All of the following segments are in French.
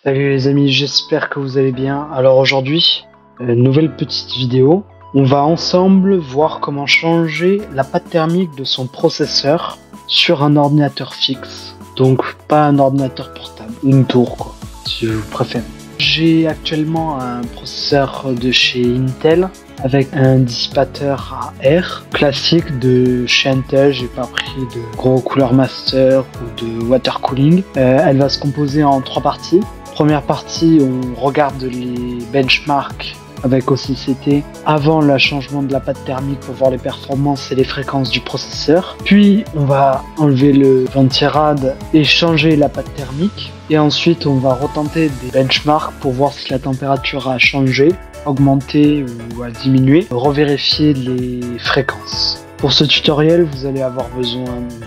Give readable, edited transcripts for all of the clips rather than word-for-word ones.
Salut les amis, j'espère que vous allez bien. Alors aujourd'hui, nouvelle petite vidéo. On va ensemble voir comment changer la pâte thermique de son processeur sur un ordinateur fixe. Donc pas un ordinateur portable, une tour quoi, si vous préférez. J'ai actuellement un processeur de chez Intel avec un dissipateur à air classique de chez Intel. J'ai pas pris de gros Cooler Master ou de water cooling. Elle va se composer en 3 parties. Première partie, on regarde les benchmarks avec OCCT avant le changement de la pâte thermique pour voir les performances et les fréquences du processeur. Puis on va enlever le ventirad et changer la pâte thermique. Et ensuite on va retenter des benchmarks pour voir si la température a changé, augmenté ou a diminué, revérifier les fréquences. Pour ce tutoriel, vous allez avoir besoin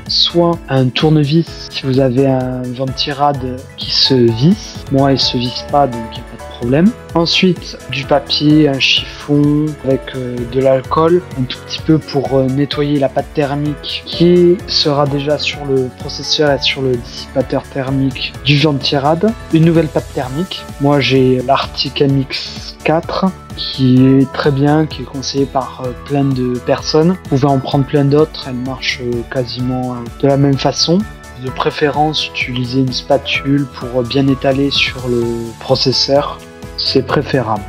soit un tournevis si vous avez un ventirad qui se visse. Moi, il se visse pas, donc il n'y a pas de problème. Ensuite, du papier, un chiffon avec de l'alcool, un tout petit peu pour nettoyer la pâte thermique qui sera déjà sur le processeur et sur le dissipateur thermique du ventirad. Une nouvelle pâte thermique. Moi, j'ai l'Arctic MX4 qui est très bien, qui est conseillé par plein de personnes. Vous pouvez en prendre plein d'autres, elle marche quasiment de la même façon. De préférence, utilisez une spatule pour bien étaler sur le processeur, c'est préférable.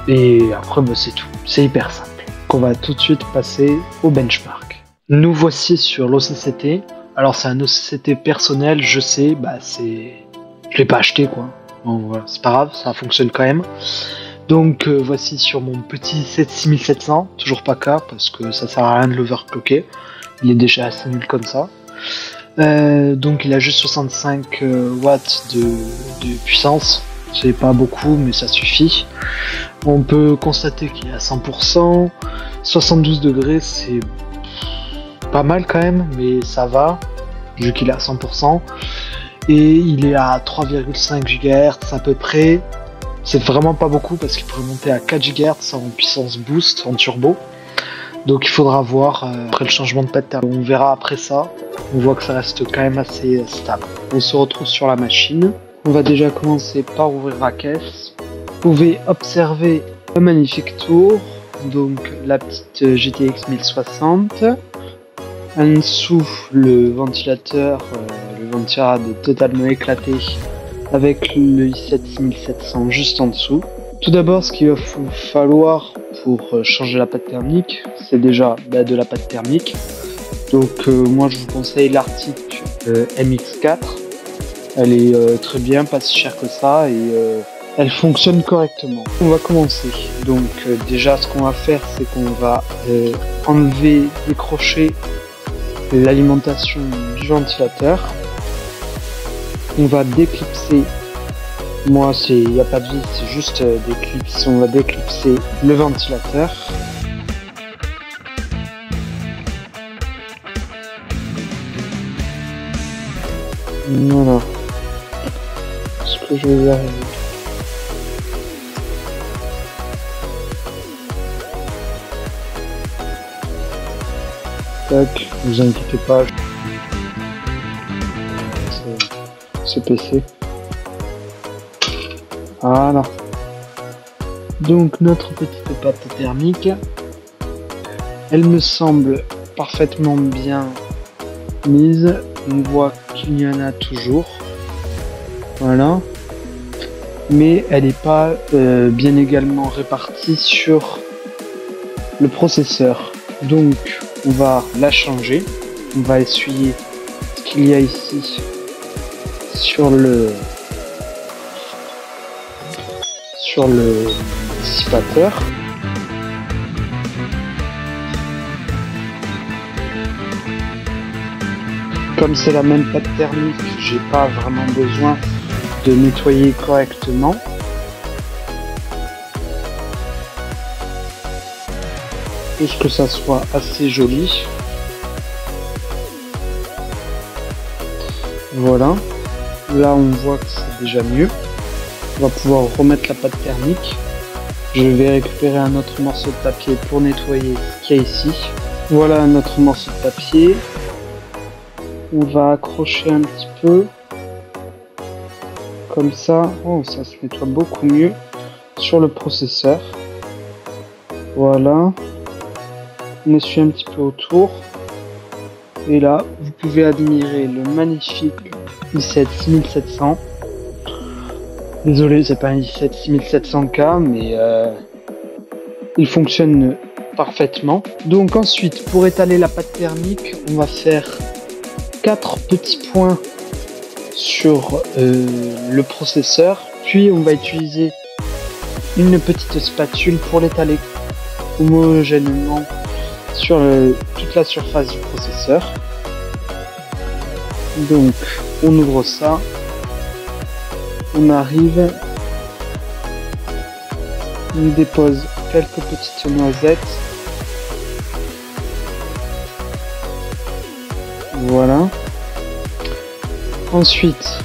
Et après, c'est tout, c'est hyper simple. Donc on va tout de suite passer au benchmark. Nous voici sur l'OCCT. Alors c'est un OCCT personnel, je sais, je l'ai pas acheté quoi. Bon voilà, c'est pas grave, ça fonctionne quand même. Donc voici sur mon petit 6700, toujours pas cas parce que ça sert à rien de l'overclocker, il est déjà assez nul comme ça. Donc il a juste 65 watts de puissance, c'est pas beaucoup mais ça suffit. On peut constater qu'il est à 100%, 72 degrés c'est pas mal quand même mais ça va vu qu'il est à 100%. Et il est à 3,5 GHz à peu près. C'est vraiment pas beaucoup parce qu'il pourrait monter à 4 GHz en puissance boost, en turbo. Donc il faudra voir après le changement de pâte thermique. On verra après ça. On voit que ça reste quand même assez stable. On se retrouve sur la machine. On va déjà commencer par ouvrir la caisse. Vous pouvez observer un magnifique tour. Donc la petite GTX 1060. En dessous le ventilateur, le ventirad totalement éclaté, avec le i7 6700 juste en dessous. Tout d'abord, ce qu'il va vous falloir pour changer la pâte thermique, c'est déjà de la pâte thermique. Donc moi je vous conseille l'Arctic MX4. Elle est très bien, pas si chère que ça et elle fonctionne correctement. On va commencer. Donc déjà ce qu'on va faire, c'est qu'on va enlever, décrocher l'alimentation du ventilateur. On va déclipser, moi il n'y a pas de vis, c'est juste des clips, on va déclipser le ventilateur. Voilà. Est-ce que je vais y arriver? Tac, vous inquiétez pas. Ce PC. Voilà. Donc notre petite pâte thermique, elle me semble parfaitement bien mise. On voit qu'il y en a toujours. Voilà. Mais elle n'est pas bien également répartie sur le processeur. Donc on va la changer. On va essuyer ce qu'il y a ici sur le dissipateur. Comme c'est la même pâte thermique, j'ai pas vraiment besoin de nettoyer correctement. Juste que ça soit assez joli. Voilà. Là on voit que c'est déjà mieux. On va pouvoir remettre la pâte thermique. Je vais récupérer un autre morceau de papier pour nettoyer ce qu'il y a ici. Voilà un autre morceau de papier. On va accrocher un petit peu. comme ça. Oh, ça se nettoie beaucoup mieux sur le processeur. Voilà. On essuie un petit peu autour. Et là, vous pouvez admirer le magnifique i7 6700. Désolé, c'est pas un i7 6700K, mais il fonctionne parfaitement. Donc ensuite, pour étaler la pâte thermique, on va faire 4 petits points sur le processeur. Puis on va utiliser une petite spatule pour l'étaler homogènement sur toute la surface du processeur. Donc on ouvre ça, on arrive, on dépose quelques petites noisettes, voilà. Ensuite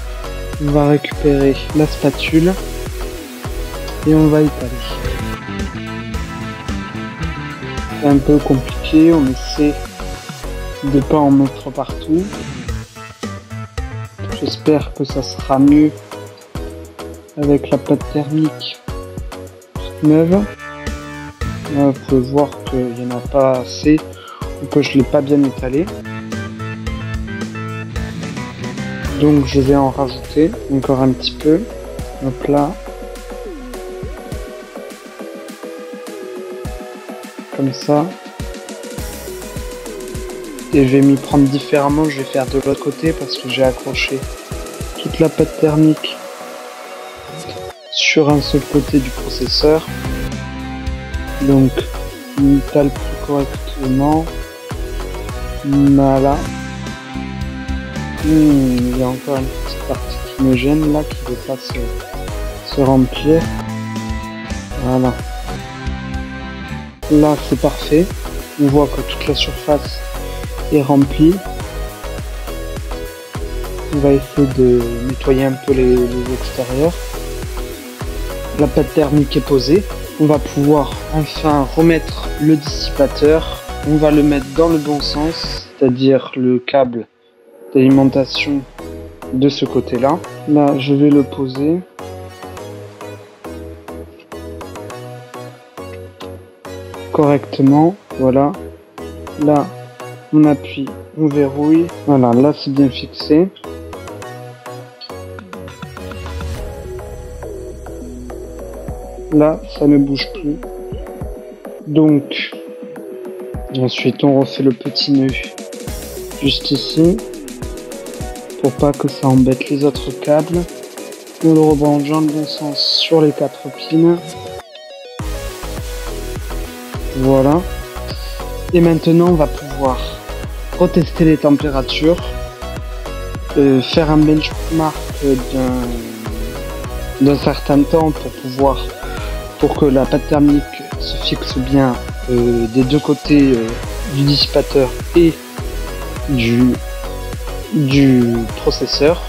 on va récupérer la spatule et on va étaler. C'est un peu compliqué, on essaie de pas en mettre partout. J'espère que ça sera mieux avec la pâte thermique neuve. Là, vous pouvez voir qu'il n'y en a pas assez ou que je ne l'ai pas bien étalé. Donc je vais en rajouter encore un petit peu. Donc là, comme ça. Et je vais m'y prendre différemment, je vais faire de l'autre côté parce que j'ai accroché toute la pâte thermique sur un seul côté du processeur. Donc on étale plus correctement. Voilà. Il y a encore une petite partie qui me gêne là, qui ne veut pas se remplir. Voilà. Là c'est parfait. On voit que toute la surface est remplie. On va essayer de nettoyer un peu les extérieurs. La pâte thermique est posée. On va pouvoir enfin remettre le dissipateur. On va le mettre dans le bon sens, c'est-à-dire le câble d'alimentation de ce côté-là. Là, je vais le poser. Correctement, voilà. Là, on appuie, on verrouille. Voilà, là c'est bien fixé. Là, ça ne bouge plus. Donc, ensuite on refait le petit nœud juste ici pour pas que ça embête les autres câbles. On le rebranche dans le bon sens sur les 4 pins. Voilà. Et maintenant on va pouvoir retester les températures, faire un benchmark d'un certain temps pour que la pâte thermique se fixe bien des deux côtés du dissipateur et du processeur,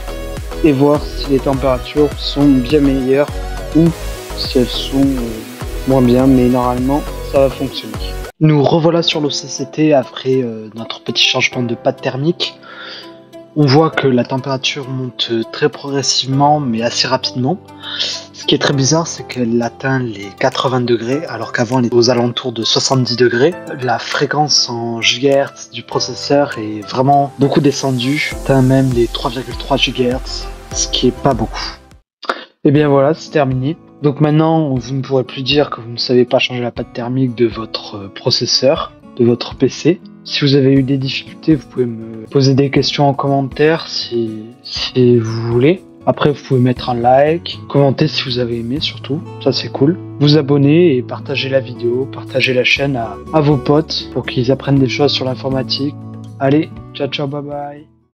et voir si les températures sont bien meilleures ou si elles sont moins bien, mais normalement ça va fonctionner. Nous revoilà sur le CCT après notre petit changement de pâte thermique. On voit que la température monte très progressivement mais assez rapidement. Ce qui est très bizarre, c'est qu'elle atteint les 80 degrés alors qu'avant elle était aux alentours de 70 degrés. La fréquence en GHz du processeur est vraiment beaucoup descendue, atteint même les 3,3 GHz, ce qui est pas beaucoup. Et bien voilà, c'est terminé. Donc maintenant, vous ne pourrez plus dire que vous ne savez pas changer la pâte thermique de votre processeur, de votre PC. Si vous avez eu des difficultés, vous pouvez me poser des questions en commentaire si vous voulez. Après, vous pouvez mettre un like, commenter si vous avez aimé surtout, ça c'est cool. Vous abonner et partager la vidéo, partager la chaîne à vos potes pour qu'ils apprennent des choses sur l'informatique. Allez, ciao ciao, bye bye.